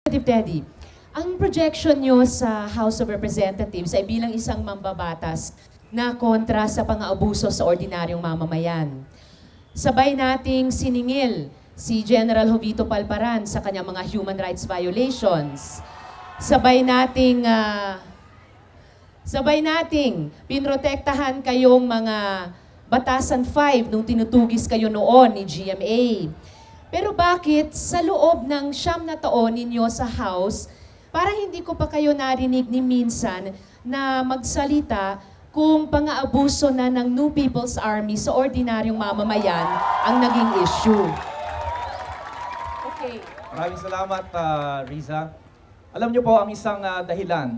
Representative Teddy, ang projection nyo sa House of Representatives ay bilang isang mambabatas na kontra sa pang-aabuso sa ordinaryong mamamayan. Sabay nating siningil si General Jovito Palparan sa kanyang mga human rights violations. Sabay nating pinrotektahan kayong mga Batasan 5 nung tinutugis kayo noon ni GMA. Pero bakit sa loob ng 9 na taon ninyo sa House, parang hindi ko pa kayo narinig ni minsan na magsalita kung pang-aabuso na ng New People's Army sa ordinaryong mamamayan ang naging issue? Okay. Maraming salamat, Riza. Alam niyo po, ang isang dahilan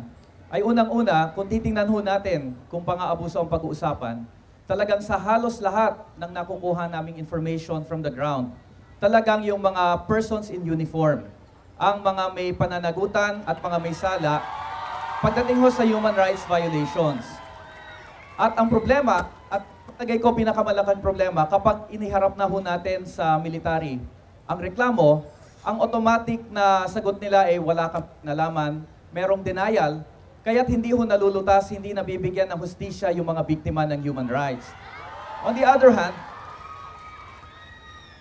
ay unang-una, kung titingnan ho natin kung pang-aabuso ang pag-uusapan, talagang sa halos lahat ng nakukuha naming information from the ground, talagang yung mga persons in uniform, ang mga may pananagutan at mga may sala, pagdating ho sa human rights violations. At ang problema, at tagay ko pinakamalaking problema, kapag iniharap na ho natin sa military, ang reklamo, ang automatic na sagot nila ay wala kang nalaman, merong denial, kaya't hindi ho nalulutas, hindi nabibigyan ng hustisya yung mga biktima ng human rights. On the other hand,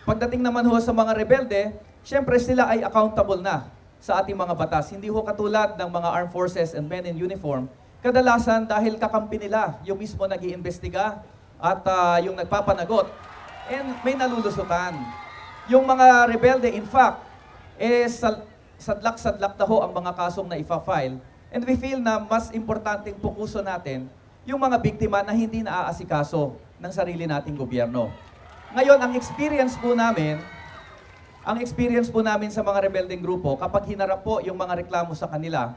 pagdating naman ho sa mga rebelde, syempre sila ay accountable na sa ating mga batas. Hindi ho katulad ng mga armed forces and men in uniform. Kadalasan dahil kakampi nila, yung mismo nag-iimbestiga at yung nagpapanagot. And may nalulusutan. Yung mga rebelde, in fact, sadlak-sadlak na ho ang mga kasong na ifa-file. And we feel na mas importanteng pukuso natin yung mga biktima na hindi naaasikaso ng sarili nating gobyerno. Ngayon, ang experience po namin sa mga rebelding grupo, kapag hinarap po yung mga reklamo sa kanila,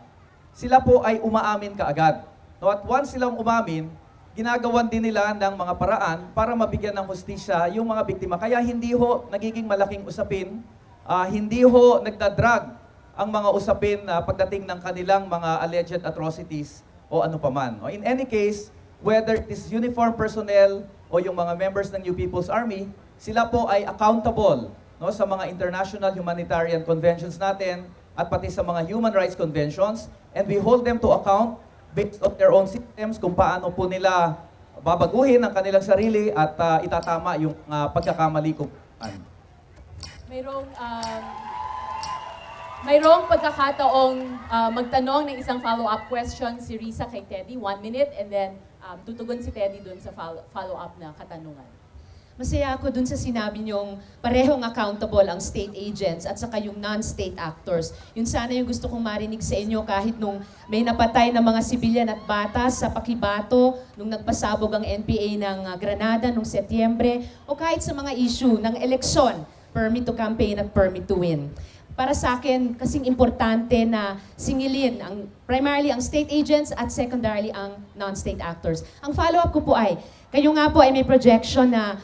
sila po ay umaamin kaagad. No, at once silang umamin, ginagawan din nila ng mga paraan para mabigyan ng hustisya yung mga biktima. Kaya hindi ho nagiging malaking usapin, hindi ho nagdadrag ang mga usapin pagdating ng kanilang mga alleged atrocities o ano paman. No, in any case, whether it is uniform personnel o yung mga members ng New People's Army, sila po ay accountable, no, sa mga international humanitarian conventions natin at pati sa mga human rights conventions, and we hold them to account based on their own systems kung paano po nila babaguhin ang kanilang sarili at itatama yung pagkakamali kung mayroong pagkakataong magtanong ng isang follow-up question si Risa kay Teddy, 1 minute, and then tutugon si Teddy dun sa follow-up na katanungan. Masaya ako dun sa sinabi niyong parehong accountable ang state agents at saka yung non-state actors. Yun sana yung gusto kong marinig sa inyo kahit nung may napatay na mga sibilyan at bata sa Pakibato, nung nagpasabog ang NPA ng Granada nung Setyembre, o kahit sa mga issue ng eleksyon, permit to campaign at permit to win. Para sa akin, kasing importante na singilin primarily ang state agents at secondarily ang non-state actors. Ang follow-up ko po ay, kayo nga po ay may projection na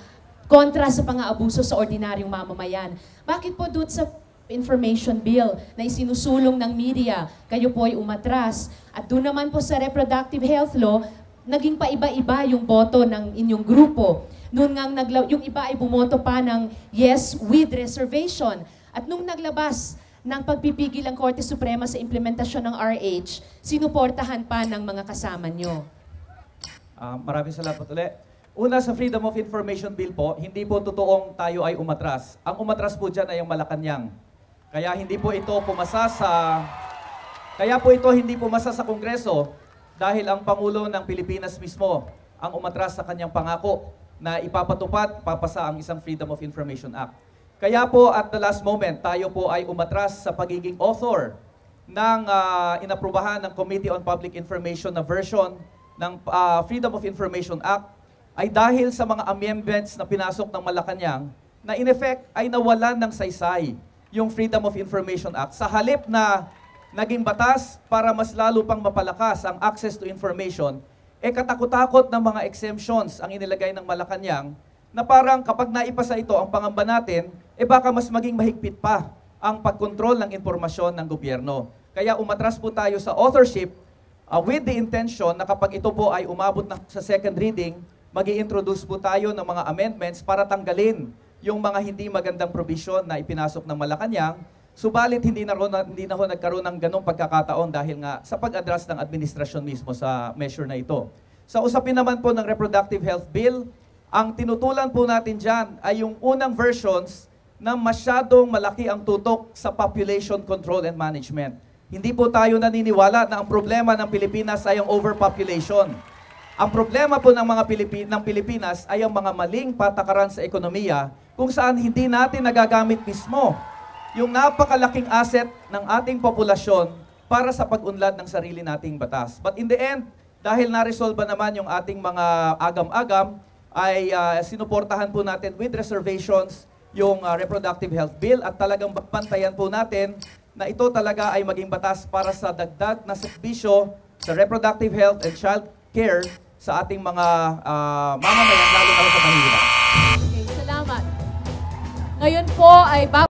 kontra sa pang-aabuso sa ordinaryong mamamayan. Bakit po doon sa information bill na isinusulong ng media, kayo po ay umatras? At doon naman po sa reproductive health law, naging paiba-iba yung boto ng inyong grupo. Noon nga yung iba ay bumoto pa ng yes with reservation. At nung naglabas ng pagpipigil ang Korte Suprema sa implementasyon ng RH, sinuportahan pa ng mga kasama nyo. Maraming salamat ulit. Una, sa Freedom of Information Bill po, hindi po totoong tayo ay umatras. Ang umatras po dyan ay ang Malacanang. Kaya hindi pumasa sa Kongreso dahil ang Pangulo ng Pilipinas mismo ang umatras sa kanyang pangako na ipapatupad, papasa ang isang Freedom of Information Act. Kaya po at the last moment, tayo po ay umatras sa pagiging author ng inaprubahan ng Committee on Public Information na version ng Freedom of Information Act ay dahil sa mga amendments na pinasok ng Malacanang na in effect ay nawalan ng saysay yung Freedom of Information Act. Sa halip na naging batas para mas lalo pang mapalakas ang access to information, katakot-takot ng mga exemptions ang inilagay ng Malacanang na parang kapag naipasa ito ang pangamba natin, baka mas maging mahigpit pa ang pagkontrol ng impormasyon ng gobyerno. Kaya umatras po tayo sa authorship with the intention na kapag ito po ay umabot sa second reading, mag-i-introduce po tayo ng mga amendments para tanggalin yung mga hindi magandang provision na ipinasok ng Malacanang Subalit hindi na ho nagkaroon ng ganong pagkakataon dahil nga sa pag-address ng administrasyon mismo sa measure na ito. Sa usapin naman po ng Reproductive Health Bill, ang tinutulan po natin dyan ay yung unang versions na masyadong malaki ang tutok sa population control and management. Hindi po tayo naniniwala na ang problema ng Pilipinas ay ang overpopulation. Ang problema po ng mga Pilipinas ay ang mga maling patakaran sa ekonomiya kung saan hindi natin nagagamit mismo yung napakalaking asset ng ating populasyon para sa pag-unlad ng sarili nating batas. But in the end, dahil na-resolve naman yung ating mga agam-agam, ay sinuportahan po natin with reservations yung Reproductive Health Bill at talagang bantayan po natin na ito talaga ay maging batas para sa dagdag na serbisyo sa reproductive health and child care sa ating mga mamamayan, lalo na sa mahirap. Okay, salamat. Ngayon po ay